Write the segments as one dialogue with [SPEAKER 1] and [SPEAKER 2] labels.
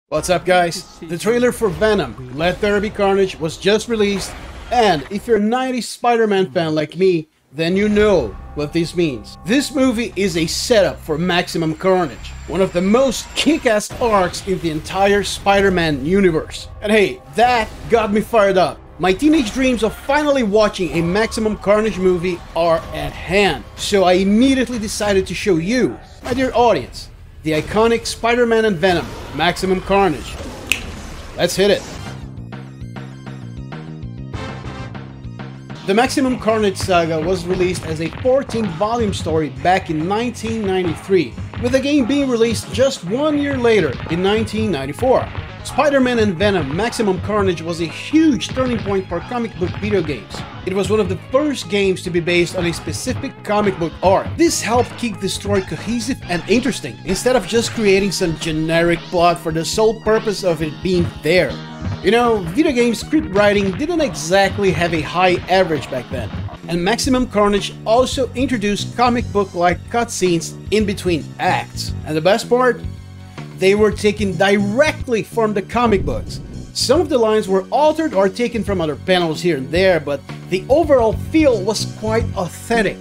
[SPEAKER 1] What's up, guys? The trailer for Venom, Let There Be Carnage, was just released, and if you're a 90s Spider-Man fan like me, then you know what this means. This movie is a setup for Maximum Carnage, one of the most kick-ass arcs in the entire Spider-Man universe. And hey, that got me fired up. My teenage dreams of finally watching a Maximum Carnage movie are at hand, so I immediately decided to show you, my dear audience, the iconic Spider-Man and Venom, Maximum Carnage. Let's hit it. The Maximum Carnage saga was released as a 14-volume story back in 1993, with the game being released just 1 year later in 1994. Spider-Man and Venom Maximum Carnage was a huge turning point for comic book video games. It was one of the first games to be based on a specific comic book arc. This helped keep the story cohesive and interesting, instead of just creating some generic plot for the sole purpose of it being there. You know, video game script writing didn't exactly have a high average back then, and Maximum Carnage also introduced comic book-like cutscenes in between acts. And the best part? They were taken directly from the comic books. Some of the lines were altered or taken from other panels here and there, but the overall feel was quite authentic.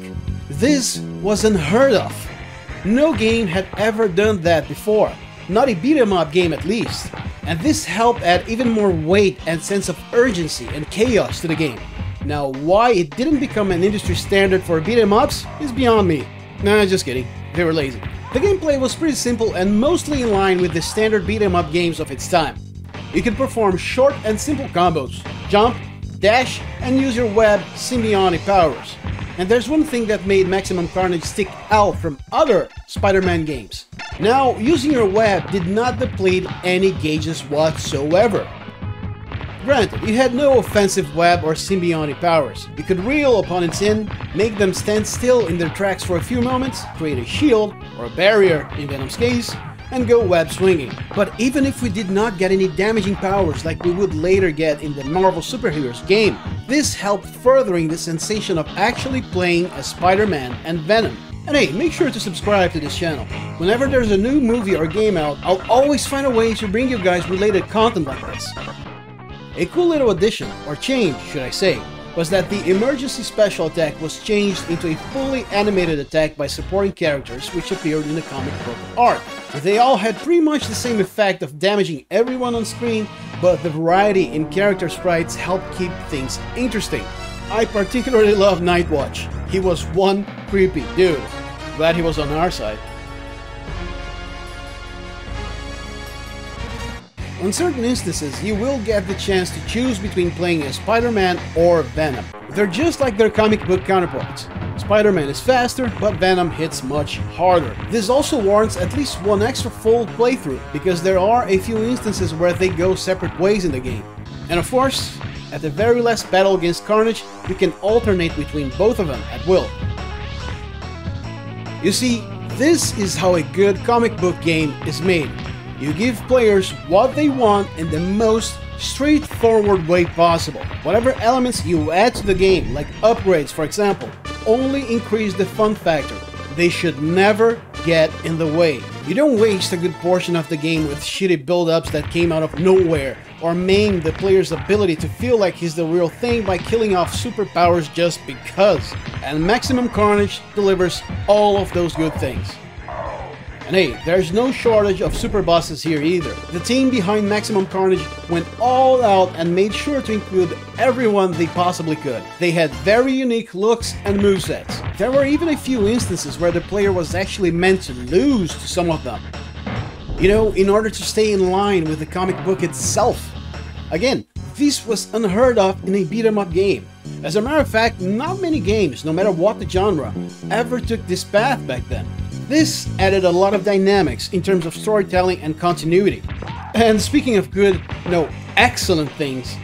[SPEAKER 1] This was unheard of. No game had ever done that before, not a beat-em-up game at least, and this helped add even more weight and sense of urgency and chaos to the game. Now, why it didn't become an industry standard for beat-em-ups is beyond me. Nah, just kidding, they were lazy. The gameplay was pretty simple and mostly in line with the standard beat-em-up games of its time. You can perform short and simple combos, jump, dash, and use your web symbiotic powers. And there's one thing that made Maximum Carnage stick out from other Spider-Man games. Now, using your web did not deplete any gauges whatsoever. Granted, it had no offensive web or symbiotic powers. You could reel opponents in, make them stand still in their tracks for a few moments, create a shield or a barrier in Venom's case, and go web swinging. But even if we did not get any damaging powers like we would later get in the Marvel Superheroes game, this helped furthering the sensation of actually playing as Spider-Man and Venom. And hey, make sure to subscribe to this channel. Whenever there's a new movie or game out, I'll always find a way to bring you guys related content like this. A cool little addition, or change should I say, was that the emergency special attack was changed into a fully animated attack by supporting characters which appeared in the comic book art. They all had pretty much the same effect of damaging everyone on screen, but the variety in character sprites helped keep things interesting. I particularly love Nightwatch. He was one creepy dude. Glad he was on our side. On certain instances, you will get the chance to choose between playing as Spider-Man or Venom. They're just like their comic book counterparts. Spider-Man is faster, but Venom hits much harder. This also warrants at least one extra full playthrough, because there are a few instances where they go separate ways in the game. And of course, at the very last battle against Carnage, you can alternate between both of them at will. You see, this is how a good comic book game is made. You give players what they want in the most straightforward way possible. Whatever elements you add to the game, like upgrades for example, only increase the fun factor. They should never get in the way. You don't waste a good portion of the game with shitty build-ups that came out of nowhere, or maim the player's ability to feel like he's the real thing by killing off superpowers just because. And Maximum Carnage delivers all of those good things. And hey, there's no shortage of super bosses here either. The team behind Maximum Carnage went all out and made sure to include everyone they possibly could. They had very unique looks and movesets. There were even a few instances where the player was actually meant to lose to some of them. You know, in order to stay in line with the comic book itself. Again, this was unheard of in a beat-em-up game. As a matter of fact, not many games, no matter what the genre, ever took this path back then. This added a lot of dynamics in terms of storytelling and continuity. And speaking of good, no, excellent things,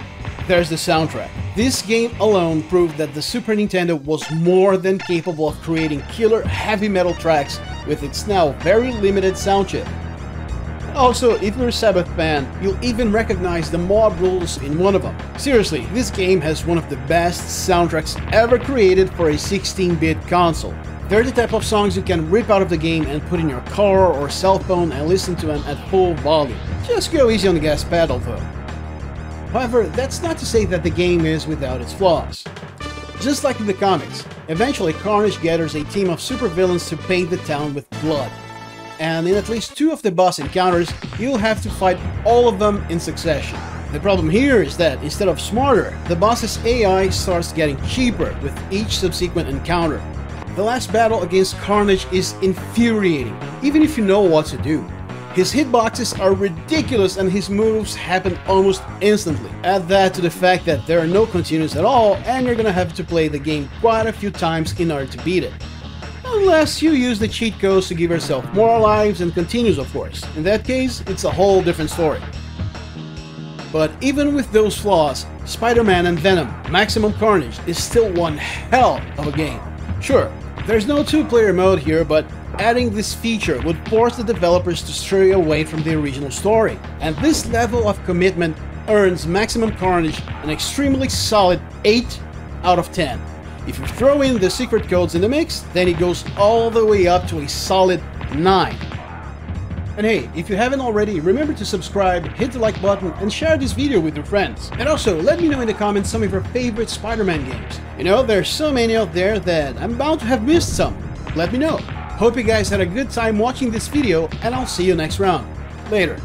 [SPEAKER 1] there's the soundtrack. This game alone proved that the Super Nintendo was more than capable of creating killer heavy metal tracks with its now very limited sound chip. Also, if you're a Sabbath fan, you'll even recognize the mob rules in one of them. Seriously, this game has one of the best soundtracks ever created for a 16-bit console. They're the type of songs you can rip out of the game and put in your car or cell phone and listen to them at full volume. Just go easy on the gas pedal though. However, that's not to say that the game is without its flaws. Just like in the comics, eventually Carnage gathers a team of supervillains to paint the town with blood. And in at least 2 of the boss encounters, you'll have to fight all of them in succession. The problem here is that instead of smarter, the boss's AI starts getting cheaper with each subsequent encounter. The last battle against Carnage is infuriating, even if you know what to do. His hitboxes are ridiculous and his moves happen almost instantly. Add that to the fact that there are no continues at all and you're gonna have to play the game quite a few times in order to beat it. Unless you use the cheat codes to give yourself more lives and continues, of course. In that case, it's a whole different story. But even with those flaws, Spider-Man and Venom Maximum Carnage is still one hell of a game. Sure, there's no 2-player mode here, but adding this feature would force the developers to stray away from the original story. And this level of commitment earns Maximum Carnage an extremely solid 8 out of 10. If you throw in the secret codes in the mix, then it goes all the way up to a solid 9. And hey, if you haven't already, remember to subscribe, hit the like button, and share this video with your friends. And also, let me know in the comments some of your favorite Spider-Man games. You know, there's so many out there that I'm bound to have missed some. Let me know. Hope you guys had a good time watching this video, and I'll see you next round. Later.